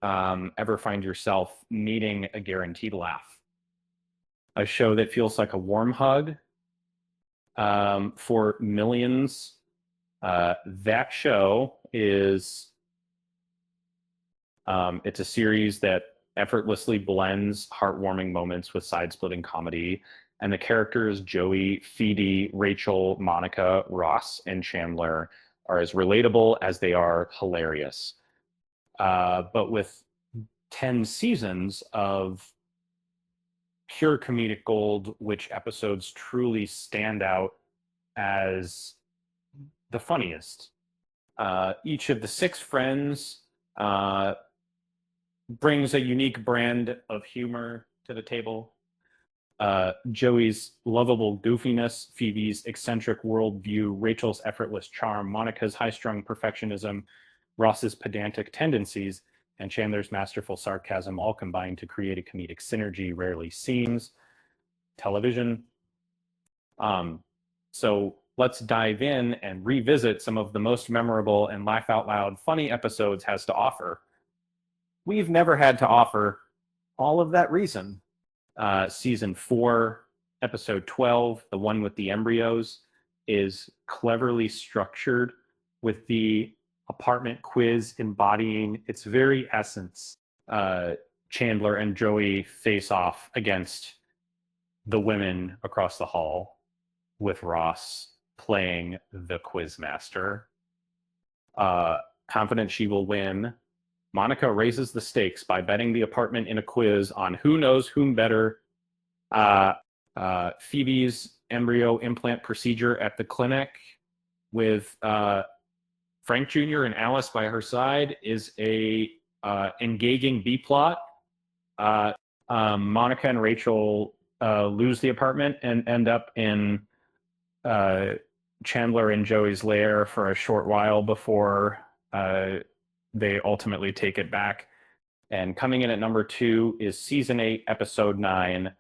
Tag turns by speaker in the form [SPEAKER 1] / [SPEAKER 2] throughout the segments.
[SPEAKER 1] ever find yourself needing a guaranteed laugh, a show that feels like a warm hug for millions. That show is it's a series that effortlessly blends heartwarming moments with side-splitting comedy. And the characters Joey, Phoebe, Rachel, Monica, Ross, and Chandler are as relatable as they are hilarious. But with 10 seasons of pure comedic gold, which episodes truly stand out as the funniest. Each of the six friends brings a unique brand of humor to the table. Joey's lovable goofiness, Phoebe's eccentric worldview, Rachel's effortless charm, Monica's high-strung perfectionism, Ross's pedantic tendencies, and Chandler's masterful sarcasm all combine to create a comedic synergy rarely seen television. So let's dive in and revisit some of the most memorable and laugh out loud funny episodes has to offer. We've never had to offer all of that reason. Season 4, episode 12, the one with the embryos, is cleverly structured with the apartment quiz embodying its very essence. Chandler and Joey face off against the women across the hall, with Ross playing the quizmaster. Confident she will win, Monica raises the stakes by betting the apartment in a quiz on who knows whom better. Phoebe's embryo implant procedure at the clinic with Frank Jr. and Alice by her side is a engaging B plot. Monica and Rachel lose the apartment and end up in Chandler and Joey's lair for a short while before they ultimately take it back. And coming in at number 2 is season 8, episode 9,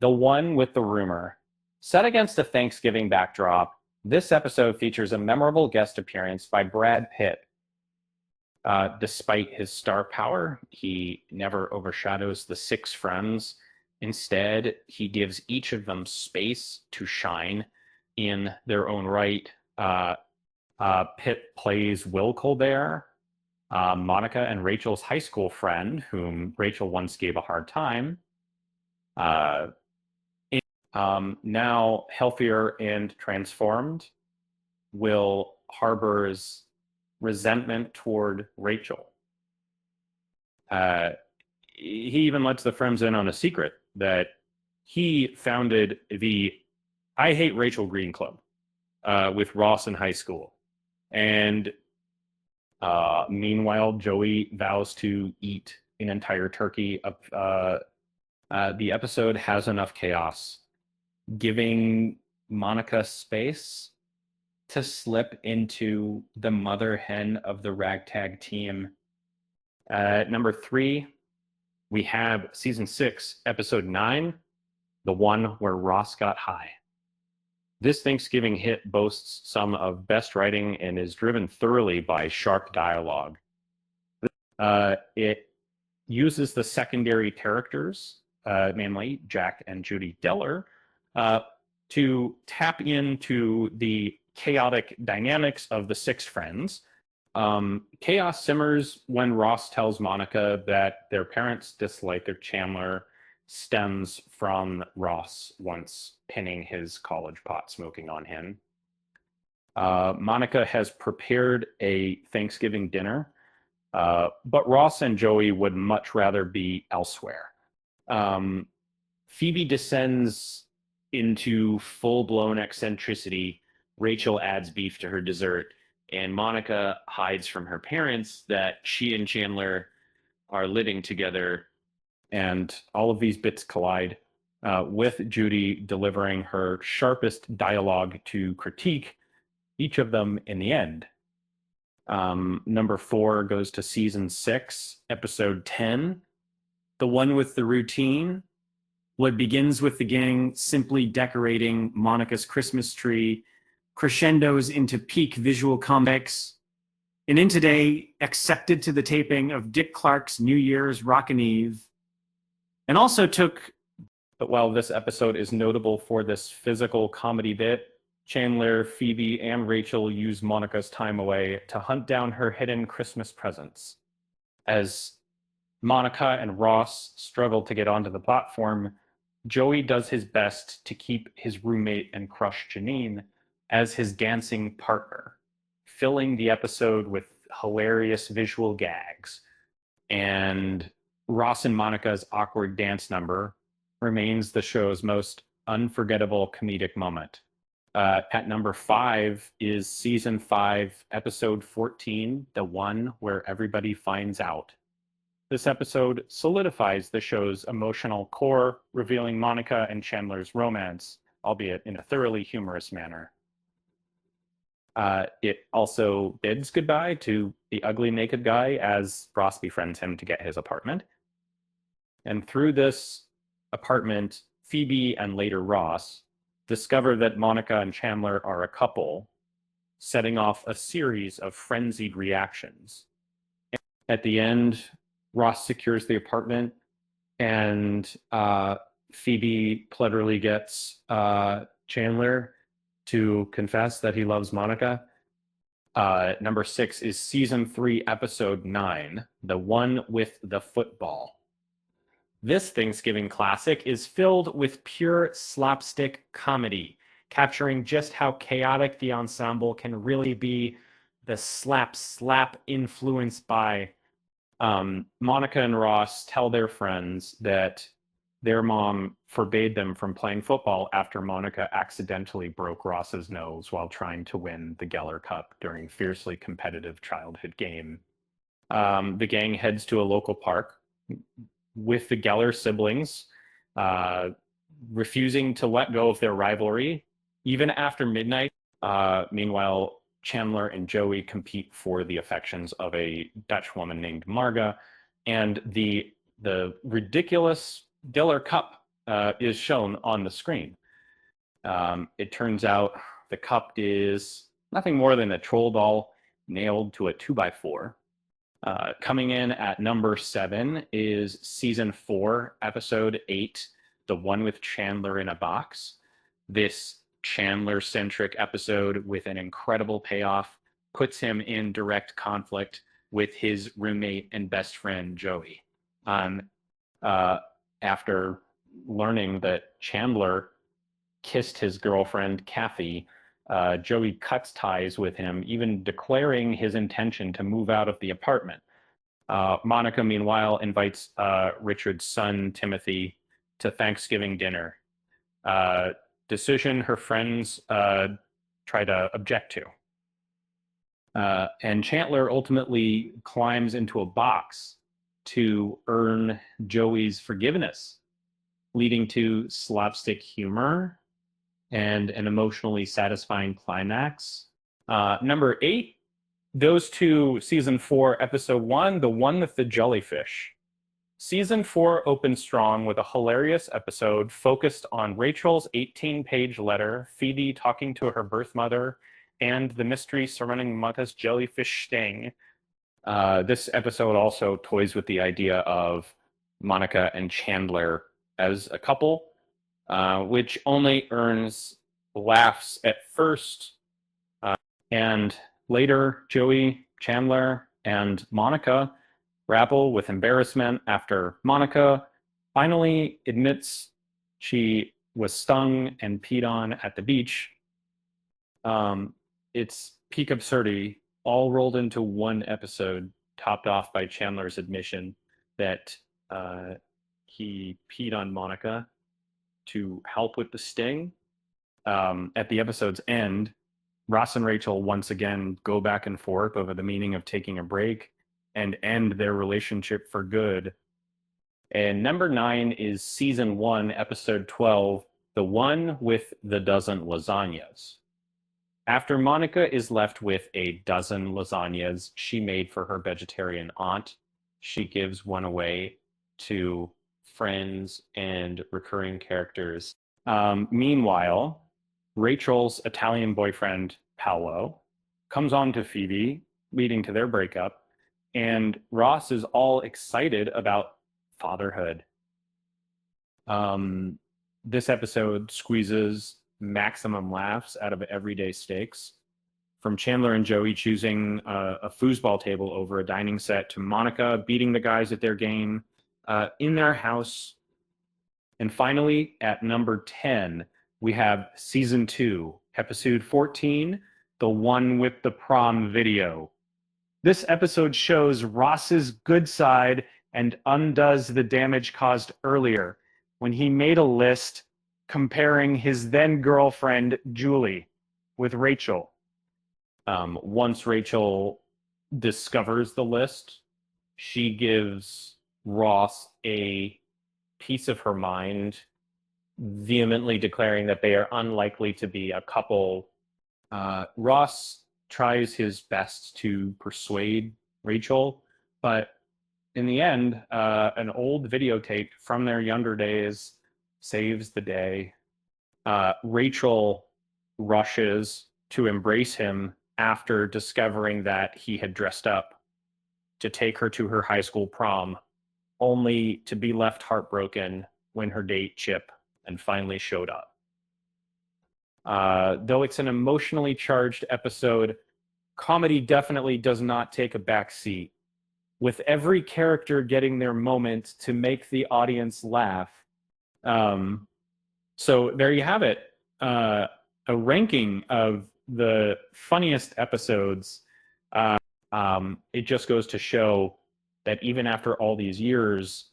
[SPEAKER 1] The One with the Rumor. Set against a Thanksgiving backdrop, this episode features a memorable guest appearance by Brad Pitt. Despite his star power, he never overshadows the six friends. Instead, he gives each of them space to shine in their own right. Pitt plays Will Colbert, Monica and Rachel's high school friend, whom Rachel once gave a hard time. Now healthier and transformed, Will harbors resentment toward Rachel. He even lets the friends in on a secret that he founded the I Hate Rachel Green Club with Ross in high school. And meanwhile, Joey vows to eat an entire turkey. The episode has enough chaos, giving Monica space to slip into the mother hen of the ragtag team. Number 3, we have season 6, episode 9, the one where Ross got high. This Thanksgiving hit boasts some of best writing and is driven thoroughly by sharp dialogue. It uses the secondary characters, namely Jack and Judy Deller, to tap into the chaotic dynamics of the six friends. Chaos simmers when Ross tells Monica that their parents' dislike of Chandler stems from Ross once pinning his college pot smoking on him. Monica has prepared a Thanksgiving dinner, but Ross and Joey would much rather be elsewhere. Phoebe descends into full-blown eccentricity. Rachel adds beef to her dessert, and Monica hides from her parents that she and Chandler are living together. And all of these bits collide, with Judy delivering her sharpest dialogue to critique each of them in the end. Number 4 goes to season 6, episode 10, the one with the routine. What begins with the gang simply decorating Monica's Christmas tree crescendos into peak visual comics and in today accepted to the taping of Dick Clark's New Year's Rockin' Eve, and also took. But while this episode is notable for this physical comedy bit, Chandler, Phoebe, and Rachel use Monica's time away to hunt down her hidden Christmas presents. As Monica and Ross struggle to get onto the platform, Joey does his best to keep his roommate and crush Janine as his dancing partner, filling the episode with hilarious visual gags. And Ross and Monica's awkward dance number remains the show's most unforgettable comedic moment. At number 5 is season 5, episode 14, the one where everybody finds out. This episode solidifies the show's emotional core, revealing Monica and Chandler's romance, albeit in a thoroughly humorous manner. It also bids goodbye to the ugly naked guy as Ross befriends him to get his apartment. And through this apartment, Phoebe and later Ross discover that Monica and Chandler are a couple, setting off a series of frenzied reactions. At the end, Ross secures the apartment, and Phoebe cleverly gets Chandler to confess that he loves Monica. Number 6 is season 3, episode 9, the one with the football. This Thanksgiving classic is filled with pure slapstick comedy, capturing just how chaotic the ensemble can really be. The slap influenced by Monica and Ross tell their friends that their mom forbade them from playing football after Monica accidentally broke Ross's nose while trying to win the Geller Cup during a fiercely competitive childhood game. The gang heads to a local park with the Geller siblings, refusing to let go of their rivalry, even after midnight. Meanwhile, Chandler and Joey compete for the affections of a Dutch woman named Marga, and the ridiculous Diller Cup is shown on the screen. It turns out the cup is nothing more than a troll doll nailed to a 2x4. Coming in at number 7 is season 4, episode 8, the one with Chandler in a box. This Chandler-centric episode with an incredible payoff puts him in direct conflict with his roommate and best friend, Joey. After learning that Chandler kissed his girlfriend, Kathy, Joey cuts ties with him, even declaring his intention to move out of the apartment. Monica, meanwhile, invites Richard's son, Timothy, to Thanksgiving dinner. Decision her friends try to object to. And Chandler ultimately climbs into a box to earn Joey's forgiveness, leading to slapstick humor and an emotionally satisfying climax. Number 8 goes to season 4, episode 1, the one with the jellyfish. Season 4 opens strong with a hilarious episode focused on Rachel's 18-page letter, Phoebe talking to her birth mother, and the mystery surrounding Monica's jellyfish sting. This episode also toys with the idea of Monica and Chandler as a couple, which only earns laughs at first. And later, Joey, Chandler, and Monica grapple with embarrassment after Monica finally admits she was stung and peed on at the beach. It's peak absurdity, all rolled into one episode, topped off by Chandler's admission that he peed on Monica to help with the sting. At the episode's end, Ross and Rachel once again go back and forth over the meaning of taking a break and end their relationship for good. And number 9 is season 1, episode 12, the one with the dozen lasagnas. After Monica is left with a dozen lasagnas she made for her vegetarian aunt, she gives one away to friends and recurring characters. Meanwhile, Rachel's Italian boyfriend, Paolo, comes on to Phoebe leading to their breakup. And Ross is all excited about fatherhood. Um, this episode squeezes maximum laughs out of everyday stakes. From Chandler and Joey choosing a foosball table over a dining set to Monica beating the guys at their game in their house. And finally, at number 10, we have season 2, episode 14, the one with the prom video. This episode shows Ross's good side and undoes the damage caused earlier when he made a list comparing his then girlfriend, Julie, with Rachel. Once Rachel discovers the list, she gives Ross a piece of her mind, vehemently declaring that they are unlikely to be a couple. Ross tries his best to persuade Rachel, but in the end, an old videotape from their younger days saves the day. Rachel rushes to embrace him after discovering that he had dressed up to take her to her high school prom, only to be left heartbroken when her date, Chip, and finally showed up. Though it's an emotionally charged episode, comedy definitely does not take a back seat, with every character getting their moment to make the audience laugh. So there you have it. A ranking of the funniest episodes. It just goes to show that even after all these years,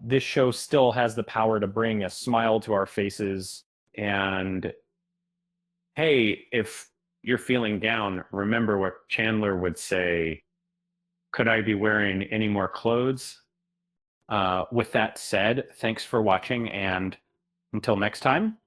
[SPEAKER 1] this show still has the power to bring a smile to our faces. And hey, if you're feeling down, remember what Chandler would say, could I be wearing any more clothes? With that said, thanks for watching, and until next time,